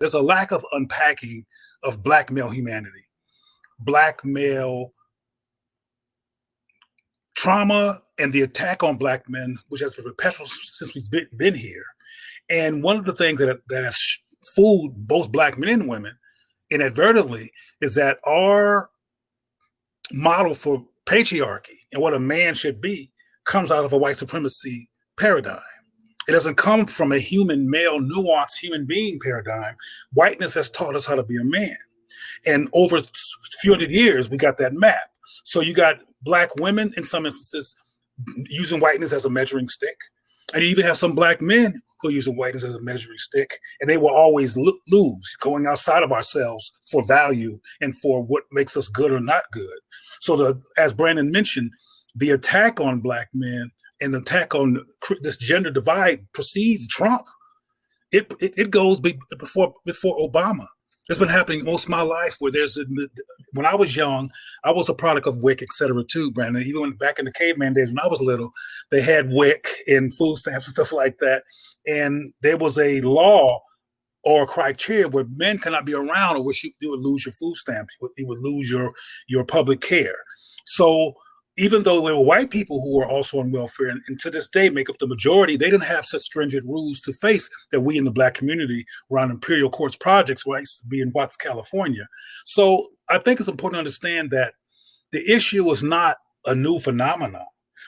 There's a lack of unpacking of Black male humanity, Black male trauma, and the attack on Black men, which has been perpetual since we've been here. And one of the things that has fooled both Black men and women inadvertently is that our model for patriarchy and what a man should be comes out of a white supremacy paradigm. It doesn't come from a human, male, nuanced human being paradigm. Whiteness has taught us how to be a man. And over a few hundred years, we got that map. So you got Black women, in some instances, using whiteness as a measuring stick. And you even have some Black men who are using whiteness as a measuring stick. And they will always lose, going outside of ourselves for value and for what makes us good or not good. So as Brandon mentioned, the attack on Black men and the attack on this gender divide precedes Trump. It goes before Obama. It's been happening most of my life where when I was young, I was a product of WIC, et cetera, too, Brandon. Even back in the caveman days when I was little, they had WIC and food stamps and stuff like that. And there was a law or a criteria where men cannot be around, or which you would lose your food stamps, you would lose your public care. So even though there were white people who were also on welfare and to this day make up the majority, they didn't have such stringent rules to face that we in the Black community were on Imperial Courts projects, where I used to be in Watts, California. So I think it's important to understand that the issue is not a new phenomenon.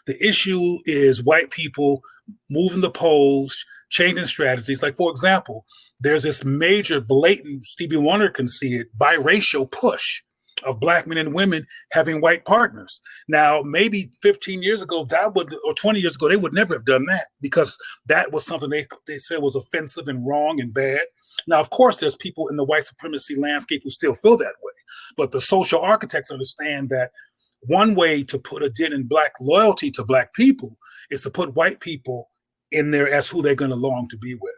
The issue is white people moving the polls, changing strategies. Like, for example, there's this major, blatant, Stevie Wonder can see it, biracial push of Black men and women having white partners. Now, maybe 15 years ago, or 20 years ago, they would never have done that because that was something they said was offensive and wrong and bad. Now, of course, there's people in the white supremacy landscape who still feel that way. But the social architects understand that one way to put a dent in Black loyalty to Black people is to put white people in there as who they're going to long to be with.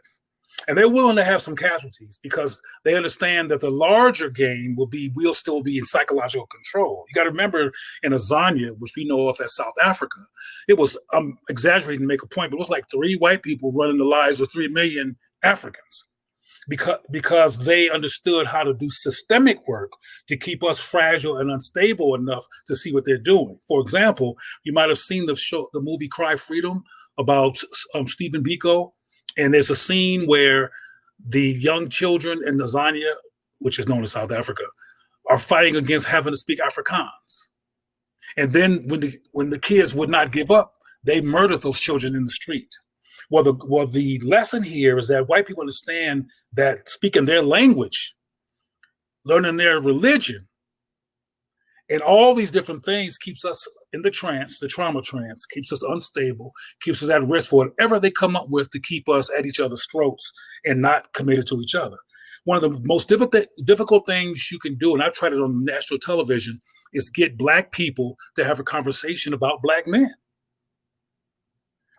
And they're willing to have some casualties because they understand that the larger game we'll still be in psychological control. You got to remember in Azania, which we know of as South Africa, it was, I'm exaggerating to make a point, but it was like 3 white people running the lives of 3 million Africans because they understood how to do systemic work to keep us fragile and unstable enough to see what they're doing. For example, you might have seen the movie Cry Freedom about Stephen Biko. And there's a scene where the young children in Tanzania, which is known as South Africa, are fighting against having to speak Afrikaans. And then when the kids would not give up, they murdered those children in the street. Well, the lesson here is that white people understand that speaking their language, learning their religion, and all these different things keeps us in the trauma trance, keeps us unstable, keeps us at risk for whatever they come up with to keep us at each other's throats and not committed to each other. One of the most difficult things you can do, and I've tried it on national television, is get Black people to have a conversation about Black men.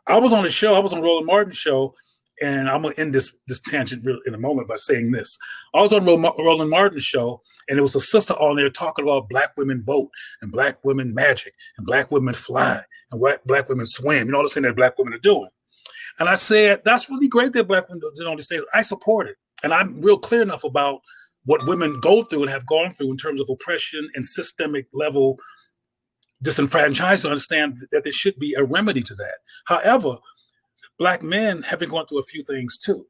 I was on Roland Martin's show, and I'm going to end this tangent in a moment by saying this. I was on Roland Martin's show, and there was a sister on there talking about Black women boat, and Black women magic, and Black women fly, and Black women swim, all the things that Black women are doing. And I said, that's really great that Black women do all these things. I support it. And I'm real clear enough about what women go through and have gone through in terms of oppression and systemic level disenfranchisement to understand that there should be a remedy to that. However, Black men have been going through a few things too.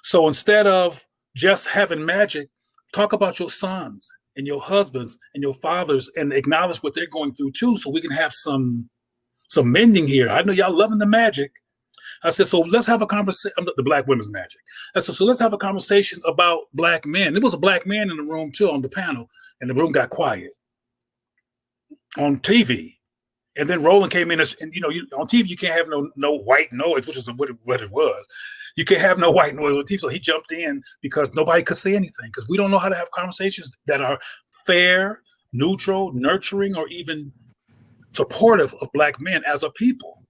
So instead of just having magic, talk about your sons and your husbands and your fathers and acknowledge what they're going through too, so we can have some mending here. I know y'all loving the magic. I said, so let's have a conversation, the Black women's magic. I said, so let's have a conversation about Black men. There was a Black man in the room too on the panel, and the room got quiet on TV. And then Roland came in, and on TV you can't have no white noise, which is what it was. You can't have no white noise on TV. So he jumped in because nobody could say anything because we don't know how to have conversations that are fair, neutral, nurturing, or even supportive of Black men as a people.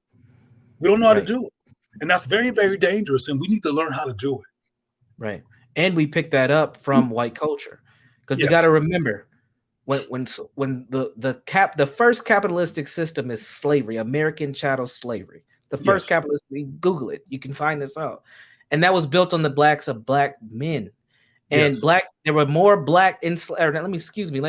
We don't know how to do it. And that's very, very dangerous. And we need to learn how to do it. Right. And we pick that up from white culture because we got to remember, when the first capitalistic system is slavery, American chattel slavery. The first capitalist, Google it, you can find this out. And that was built on the backs of Black men. And Yes. there were more black let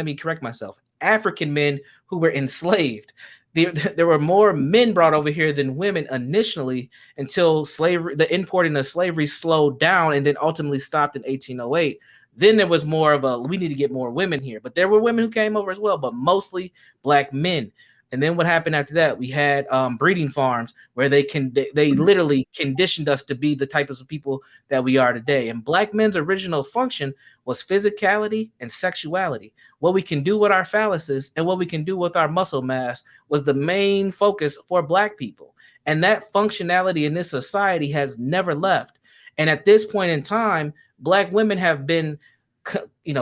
me correct myself. African men who were enslaved. There were more men brought over here than women initially until slavery, the importing of slavery slowed down and then ultimately stopped in 1808. Then there was more of a, we need to get more women here. But there were women who came over as well, but mostly black men. And then what happened after that? We had breeding farms where they literally conditioned us to be the types of people that we are today. And black men's original function was physicality and sexuality. What we can do with our phalluses and what we can do with our muscle mass was the main focus for black people. And that functionality in this society has never left. And at this point in time, black women have been,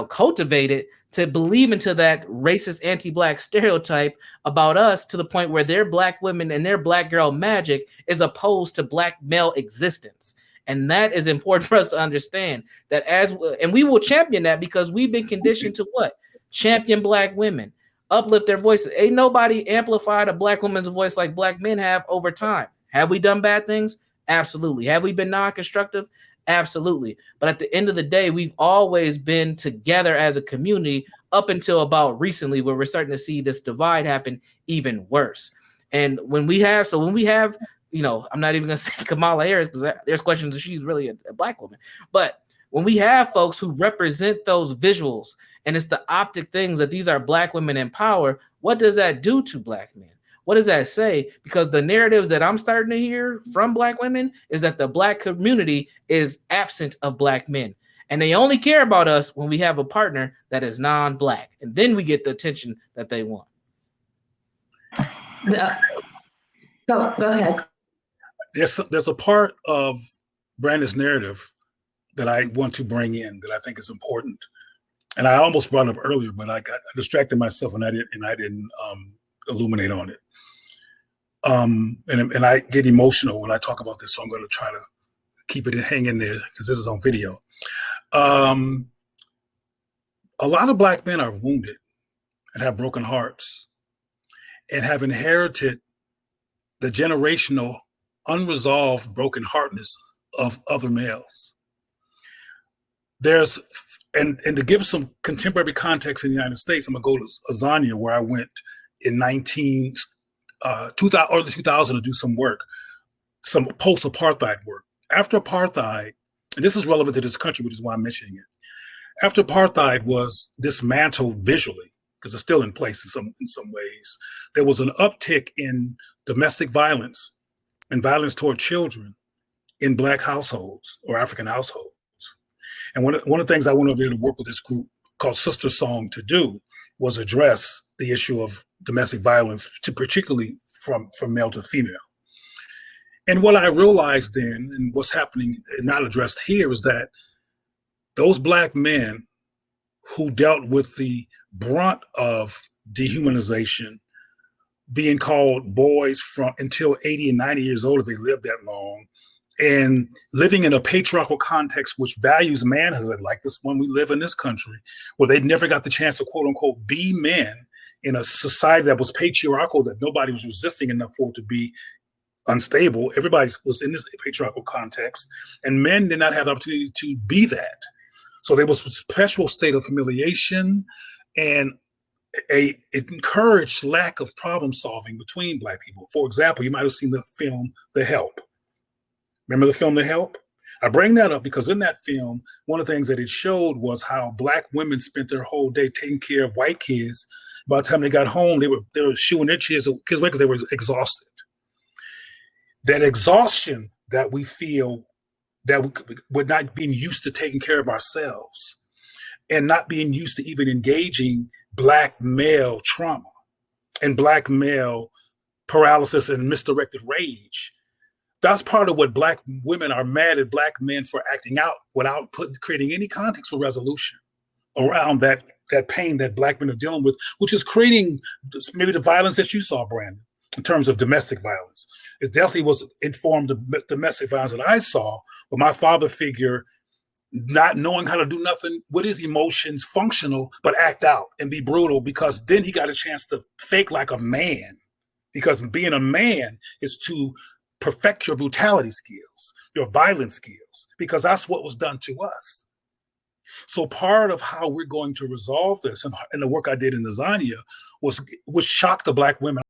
cultivated to believe into that racist anti-black stereotype about us, to the point where their black women and their black girl magic is opposed to black male existence. And that is important for us to understand, that and we will champion that, because we've been conditioned to what? Champion black women, uplift their voices. Ain't nobody amplified a black woman's voice like black men have over time. Have we done bad things? Absolutely. Have we been non-constructive? Absolutely. But at the end of the day, we've always been together as a community up until about recently, where we're starting to see this divide happen even worse. And when we have, I'm not even going to say Kamala Harris, because there's questions if she's really a black woman. But when we have folks who represent those visuals, and it's the optic things that these are black women in power, what does that do to black men? What does that say? Because the narratives that I'm starting to hear from black women is that the black community is absent of black men. And they only care about us when we have a partner that is non-black. And then we get the attention that they want. Go ahead. There's a part of Brandon's narrative that I want to bring in that I think is important. And I almost brought it up earlier, but I distracted myself and I didn't illuminate on it. And I get emotional when I talk about this, so I'm going to try to keep it hang in there, because this is on video. A lot of black men are wounded and have broken hearts and have inherited the generational unresolved broken heartness of other males. And to give some contemporary context in the United States, I'm going to go to Azania, where I went in early 2000 to do some work, some post-apartheid work. After apartheid, and this is relevant to this country, which is why I'm mentioning it. After apartheid was dismantled visually, because it's still in place in some ways, there was an uptick in domestic violence and violence toward children in black households or African households. And one of the things I went over there to work with this group called Sister Song to do was address the issue of domestic violence, particularly from male to female. And what I realized then, and what's happening and not addressed here, is that those black men who dealt with the brunt of dehumanization, being called boys until 80 and 90 years old if they lived that long, and living in a patriarchal context which values manhood, like this one we live in this country, where they never got the chance to quote unquote be men in a society that was patriarchal, that nobody was resisting enough for it to be unstable. Everybody was in this patriarchal context, and men did not have the opportunity to be that. So there was a perpetual state of humiliation, and it encouraged lack of problem solving between black people. For example, you might have seen the film The Help. Remember the film The Help? I bring that up because in that film, one of the things that it showed was how black women spent their whole day taking care of white kids. By the time they got home, they were shooing their kids away because they were exhausted. That exhaustion that we feel, that we're not being used to taking care of ourselves and not being used to even engaging black male trauma and black male paralysis and misdirected rage. That's part of what black women are mad at black men for acting out without creating any context for resolution around that pain that black men are dealing with, which is creating maybe the violence that you saw, Brandon, in terms of domestic violence. It definitely was informed the domestic violence that I saw, but my father figure not knowing how to do nothing with his emotions, functional, but act out and be brutal, because then he got a chance to fake like a man, because being a man is to perfect your brutality skills, your violence skills, because that's what was done to us. So part of how we're going to resolve this, and the work I did in Lasagna, was shock the Black women